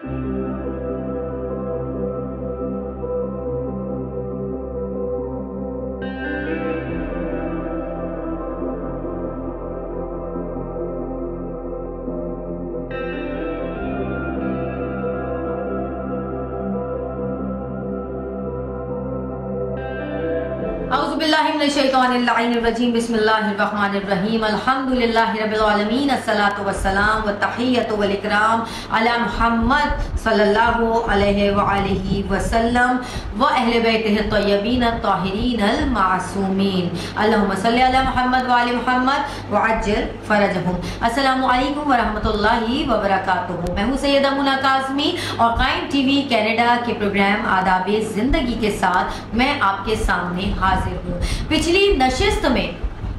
औज़ुबिल्लाहिमिनश्शैतानिर्रजीम बिस्मिल्लाहिर्रहमानिर्रहीम अल्हम्दुलिल्लाहि रब्बिल आलमीन अस्सलातु वस्सलाम व तहियतु वल इकराम अला मुहम्मद सल्लल्लाहु अलैहि व आलिहि वसल्लम व अहले बैतिहि तय्यबीन ताहिरीन अल मासूमीन अल्लाहुम्मा सल्लि अला मुहम्मद व आलि मुहम्मद व अज्जिल फरजहुम। अस्सलामु अलैकुम व रहमतुल्लाहि व बरकातुहू। मैं हूँ सैयदा मुना काज़मी और कायम टीवी कनाडा के प्रोग्राम आदाबे ज़िंदगी के साथ मैं आपके सामने हाजिर हूँ। पिछली नशिस्त में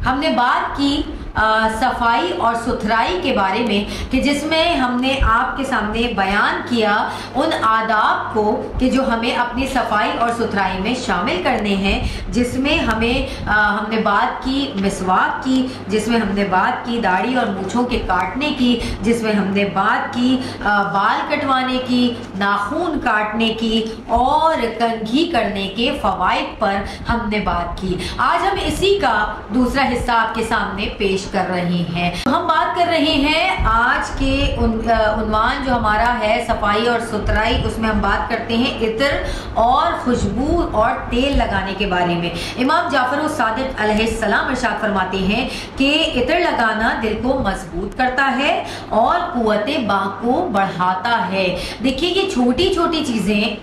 हमने बात की सफाई और सुथराई के बारे में कि जिसमें हमने आपके सामने बयान किया उन आदाब को कि जो हमें अपनी सफाई और सुथराई में शामिल करने हैं, जिसमें हमने बात की मिसवाक की, जिसमें हमने बात की दाढ़ी और मूंछों के काटने की, जिसमें हमने बात की बाल कटवाने की, नाखून काटने की और कंघी करने के फ़वाइद पर हमने बात की। आज हम इसी का दूसरा हिस्सा आपके सामने पेश कर रहे हैं। हम बात कर रहे हैं आज के उन्वान जो हमारा है सफाई और सुथराई, उसमें हम बात करते हैं इत्र और खुशबू और तेल लगाने के बारे में। इमाम जाफर सादिक अलैहिस्सलाम इरशाद फरमाते हैं कि इत्र लगाना दिल को मजबूत करता है और कुव्वते बाह को बढ़ाता है। देखिए ये छोटी छोटी चीजें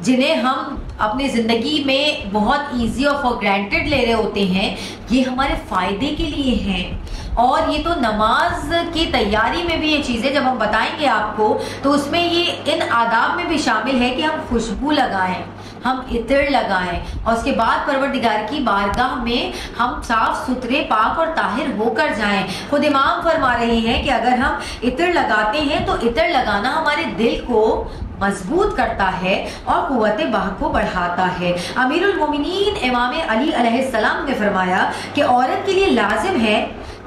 जिन्हें हम अपनी ज़िंदगी में बहुत ईजी और फॉर ग्रांटेड ले रहे होते हैं, ये हमारे फ़ायदे के लिए हैं। और ये तो नमाज की तैयारी में भी ये चीज़ें जब हम बताएंगे आपको तो उसमें ये इन आदाब में भी शामिल है कि हम खुशबू लगाएं, हम इत्र लगाएं और उसके बाद परवरदिगार की बारगाह में हम साफ सुथरे पाक और ताहिर होकर जाएं। खुद इमाम फरमा रहे हैं कि अगर हम इत्र लगाते हैं तो इत्र लगाना हमारे दिल को मजबूत करता है और कुव्वते बाह को बढ़ाता है। अमीरुल मोमिनीन इमाम अली अलैहिस्सलाम ने फरमाया कि औरत के लिए लाजिम है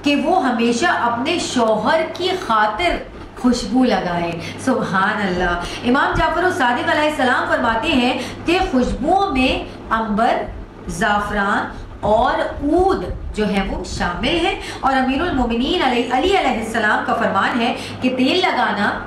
कि वो हमेशा अपने शौहर की खातिर खुशबू लगाए। सुभान अल्लाह। इमाम जाफर सादिक अलैहिस्सलाम फरमाते हैं कि खुशबुओं में अंबर, जाफरान और ऊद जो है वो शामिल है। और अमीरुल मोमिनीन अली अलैहिस्सलाम का फरमान है कि तेल लगाना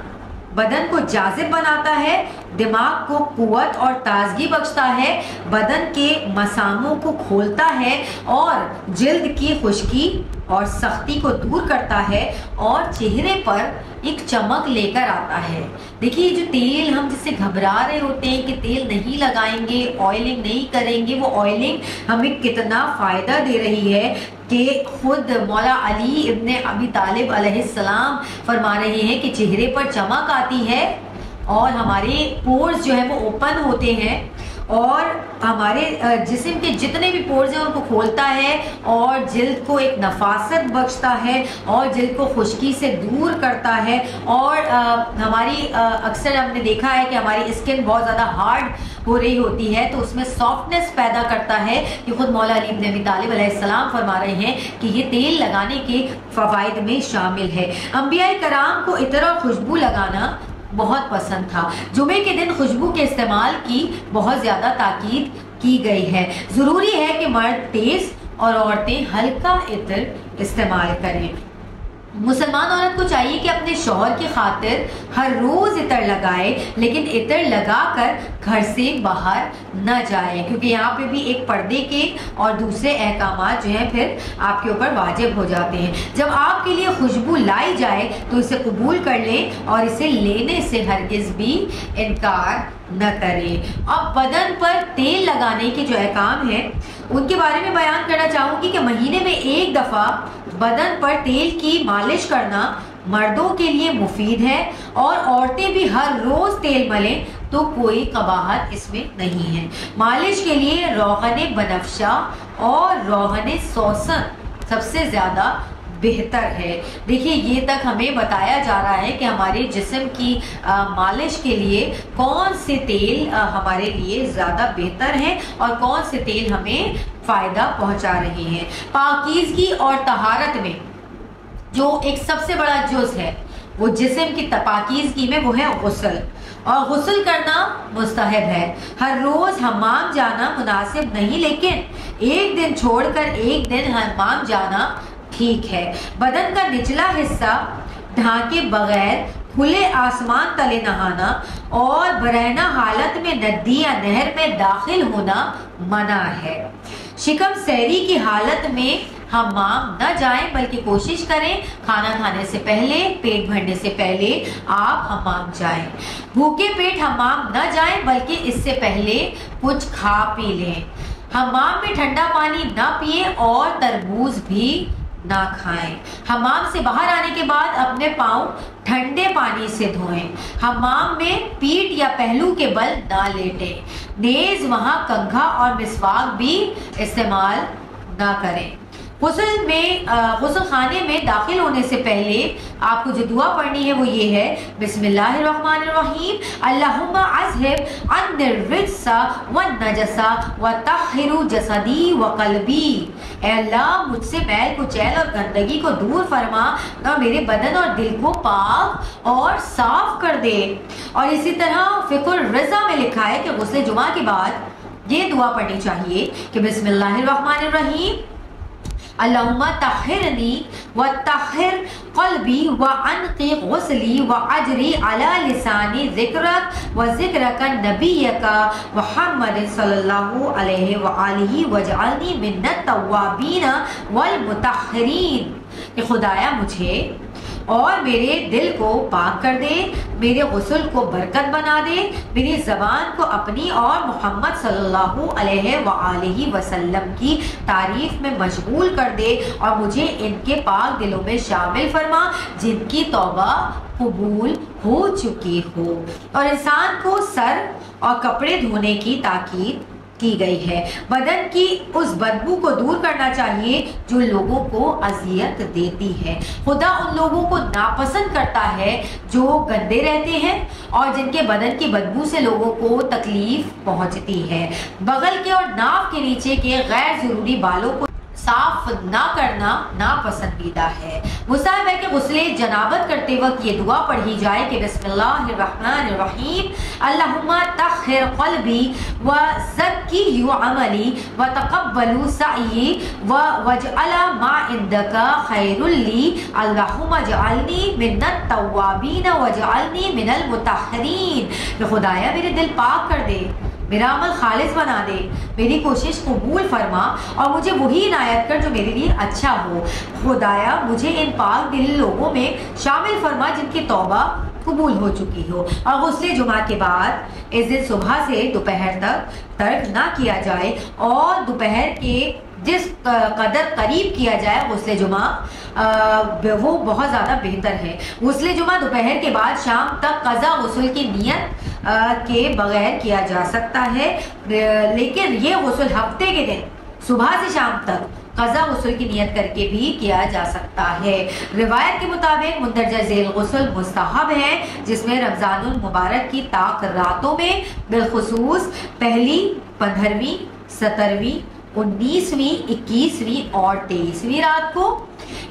बदन को जाजिब बनाता है, दिमाग को कुव्वत और ताजगी बख्शता है, बदन के मसामों को खोलता है और जिल्द की खुश्की और सख्ती को दूर करता है और चेहरे पर एक चमक लेकर आता है। देखिए जो तेल हम जिससे घबरा रहे होते हैं कि तेल नहीं लगाएंगे, ऑयलिंग नहीं करेंगे, वो ऑयलिंग हमें कितना फ़ायदा दे रही है कि खुद मौला अली इब्ने अबी तालिब अलैहिस्सलाम फरमा रहे हैं कि चेहरे पर चमक आती है और हमारे पोर्स जो है वो ओपन होते हैं और हमारे जिस्म के जितने भी पोर्स हैं उनको खोलता है और जिल्द को एक नफासत बख्शता है और जिल्द को खुश्की से दूर करता है। और हमारी अक्सर हमने देखा है कि हमारी स्किन बहुत ज़्यादा हार्ड हो रही होती है तो उसमें सॉफ्टनेस पैदा करता है। कि खुद मौला अली इब्न अबी तालिब अलैहिस्सलाम फरमा रहे हैं कि ये तेल लगाने के फ़वाइद में शामिल है। अंबिया कराम को इत्र और खुशबू लगाना बहुत पसंद था। जुमे के दिन खुशबू के इस्तेमाल की बहुत ज़्यादा ताकीद की गई है। ज़रूरी है कि मर्द तेज़ और औरतें हल्का इत्र इस्तेमाल करें। मुसलमान औरत को चाहिए कि अपने शौहर की खातिर हर रोज़ इत्र लगाए, लेकिन इत्र लगाकर घर से बाहर न जाए, क्योंकि यहाँ पे भी एक पर्दे के और दूसरे अहकामात जो हैं फिर आपके ऊपर वाजिब हो जाते हैं। जब आपके लिए खुशबू लाई जाए तो इसे कबूल कर लें और इसे लेने से हरगिज़ भी इनकार न करें। अब बदन पर तेल लगाने के जो अहकाम हैं उनके बारे में बयान करना चाहूँगी कि महीने में एक दफ़ा बदन पर तेल की मालिश करना मर्दों के लिए मुफीद है और औरतें भी हर रोज़ तेल मलें तो कोई कबाहत इसमें नहीं है। मालिश के लिए रोगन बनफशा और रोगन सौसन सबसे ज़्यादा बेहतर है। देखिए ये तक हमें बताया जा रहा है कि हमारे जिस्म की मालिश के लिए कौन से तेल हमारे लिए ज़्यादा बेहतर हैं और कौन से तेल हमें फ़ायदा पहुंचा रहे हैं। पाकीज़गी और तहारत में जो एक सबसे बड़ा जुज़ है वो जिस्म की पाकीज़गी में वो है गुस्ल, और गुस्ल करना मुस्तहब है। हर रोज हमाम जाना मुनासिब नहीं, लेकिन एक दिन छोड़कर एक दिन हमाम जाना ठीक है। बदन का निचला हिस्सा ढांके बगैर खुले आसमान तले नहाना और बरहना हालत में नदी या नहर में दाखिल होना मना है। शिकम सहरी की हालत में हमाम न जाएं, बल्कि कोशिश करें खाना खाने से पहले, पेट भरने से पहले आप हमाम जाएं। भूखे पेट हमाम न जाएं, बल्कि इससे पहले कुछ खा पी लें। हमाम में ठंडा पानी न पिए और तरबूज भी ना खाएं। हमाम से बाहर आने के बाद अपने पाँव ठंडे पानी से धोएं। हमाम में पीठ या पहलू के बल ना लेटें। नेज, वहां कंघा और मिसवाक भी इस्तेमाल ना करें। गुस्ल खाने में दाखिल होने से पहले आपको जो दुआ पढ़नी है वो ये है, बिस्मिल्लाहिर्रहमानिर्रहीम, अल्लाहुम्मा अज़हिब अन्निर्रिज्सा वन्नजसा वतहिरु जसदी व क़ल्बी। ऐ अल्लाह, मुझसे मैल कुचैल और गंदगी को दूर फरमा और मेरे बदन और दिल को पाक और साफ कर दे। और इसी तरह फ़िक़्हुर रज़ा में लिखा है कि गुस्ल जुमा के बाद ये दुआ पढ़नी चाहिए कि बिस्मिल्लाहिर्रहमानिर्रहीम, अल्लाहुम्मा तहिरनी व तहिर क़ल्बी व अनक़ि गुस्ली व अजरी अला लिसानी ज़िक्रक व ज़िक्रक नबिय्यका मुहम्मद सल्लल्लाहु अलैहि व आलिहि वजअलनी मिन्नत तव्वाबीन वल मुतahहिरीन। कि खुदाया मुझे और मेरे दिल को पाक कर दे, मेरे गुस्ल को बरकत बना दे, मेरी ज़बान को अपनी और मोहम्मद सल्लल्लाहु अलैहि वसल्लम की तारीफ में मशगूल कर दे, और मुझे इनके पाक दिलों में शामिल फरमा जिनकी तौबा कबूल हो चुकी हो। और इंसान को सर और कपड़े धोने की ताकीद की गई है। बदन की उस बदबू को दूर करना चाहिए जो लोगों को अजियत देती है। खुदा उन लोगों को नापसंद करता है जो गंदे रहते हैं और जिनके बदन की बदबू से लोगों को तकलीफ पहुंचती है। बगल के और नाक के नीचे के गैर जरूरी बालों को साफ ना करना नापसंदीदा है। मुसाहिब है कि गुस्ले जनाबत करते वक्त ये दुआ पढ़ी जाए कि बिस्मिल्लाहिर्रहमानिर्रहीम, अल्लाहुम्मा तहिर क़ल्बी व ज़क्की अमली व तक़ब्बलु सई व वजअला मा इंदका खैरुल ली, अल्लाहुम्मा जअलनी मिन्नत तव्वाबीन वजअलनी मिनल मुतahहिरीन। खुदाया मेरे दिल पाक कर दे, मेरा अमल खालिस बना दे, मेरी कोशिश कबूल फरमा और मुझे वही इनायत कर जो मेरे लिए अच्छा हो। खुदाया मुझे इन पाक दिल लोगों में शामिल फरमा जिनकी तौबा कबूल हो चुकी हो। और गुस्ले जुमा के बाद इस दिन सुबह से दोपहर तक तर्क ना किया जाए और दोपहर के जिस कदर करीब किया जाए गुस्ले जुमा वो बहुत ज़्यादा बेहतर है। गुस्ले जुमा दोपहर के बाद शाम तक कज़ा गुस्ल की नियत के बगैर किया जा सकता है, लेकिन ये गुस्ल हफ्ते के दिन सुबह से शाम तक कज़ा गुस्ल की नियत करके भी किया जा सकता है। रिवायत के मुताबिक मुंदरजा झेल गुस्ल मुस्तहब है, जिसमें रमज़ानुल मुबारक की ताक रातों में बिलखुसूस पहली, 15वीं, 17वीं, 19वीं, 21वीं और 23वीं रात को,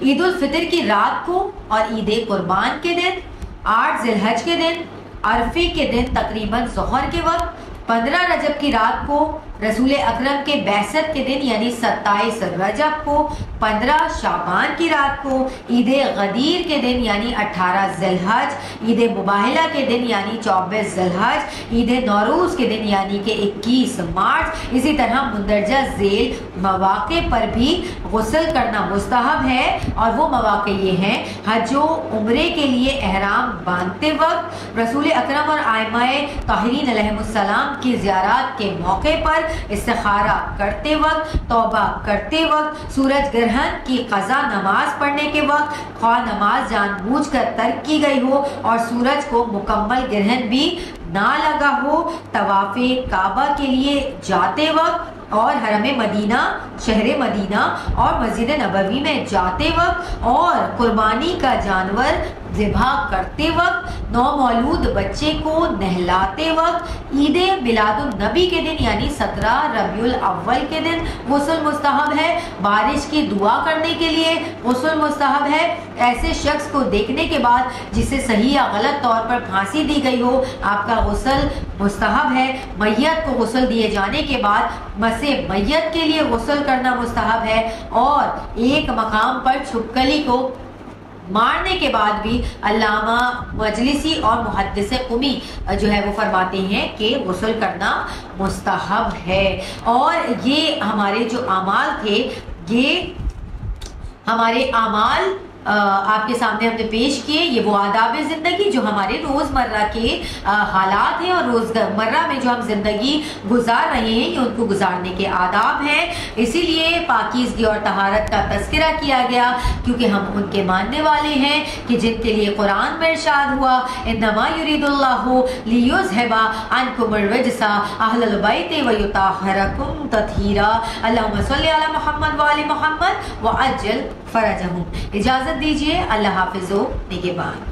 ईद उल फितर की रात को और ईद कुर्बान के दिन, 8 ज़िलहज के दिन, अरफे के दिन तकरीबन ज़ोहर के वक्त, 15 रजब की रात को, रसूल अकरम के बैसत के दिन यानी 27 रजब को, 15 शाबान की रात को, ईद गदीर के दिन यानी 18 ज़िलहज, ईद मुबाहिला के दिन यानी 24 ज़िलहज, ईद नौरूज़ के दिन यानी कि 21 मार्च। इसी तरह मुंदरजा झेल मौक़े पर भी गुस्ल करना मुस्तहब है और वो मौक़े ये हैं, हज व उम्रे के लिए एहराम बांधते वक्त, रसूल अकरम और आइमाए ताहिरीन अलैहिमुस्सलाम की ज़ियारत के मौके पर, इस्तिखारा करते वक्त, तौबा करते वक्त, सूरज ग्रहण की कज़ा नमाज पढ़ने के वक्त, ख्वाह नमाज जानबूझकर तर्क की गई हो और सूरज को मुकम्मल ग्रहण भी ना लगा हो, तवाफ़े काबा के लिए जाते वक्त और हरम मदीना, शहर मदीना और मस्जिद नबवी में जाते वक्त और कुर्बानी का जानवर ज़िबा करते वक्त, नौमौलूद बच्चे को नहलाते वक्त, ईद मिलादुन नबी के दिन यानी 17 रबीउल अव्वल के दिन गुस्ल मुस्तहब है, बारिश की दुआ करने के लिए गुस्ल मुस्तहब है, ऐसे शख्स को देखने के बाद जिसे सही या गलत तौर पर फांसी दी गई हो आपका गुस्ल मुस्तहब है, मैयत को गुस्ल दिए जाने के बाद मसे मैयत के लिए गुस्ल करना मुस्तहब है, और एक मकाम पर छुपकली को मारने के बाद भी अल्लामा मजलिसी और मुहद्दिस क़ुमी जो है वो फरमाते हैं कि गुस्ल करना मुस्तहब है। और ये हमारे जो अमाल थे, ये हमारे अमाल आपके सामने हमने पेश किए। ये वो आदाब ज़िंदगी जो हमारे रोज़मर्रा के हालात हैं और रोज़मर्रा में जो हम ज़िंदगी गुजार रहे हैं, ये उनको गुजारने के आदाब हैं। इसीलिए पाकीज़गी और तहारत का तज़किरा किया गया, क्योंकि हम उनके मानने वाले हैं कि जिनके लिए कुरान में इरशाद हुआ, इन्नमा युरीदुल्लाहु लियुज़हिबा अन्कुमुर रिज्सा अहलल बैति व युतahhirakum तत्हीरा। अल्लाहुम्मा सल्लि अला मुहम्मद व आलि मुहम्मद व अज्जल फरजहुम। इजाज़त दीजिए, अल्लाह हाफ़िज़, निगहबान।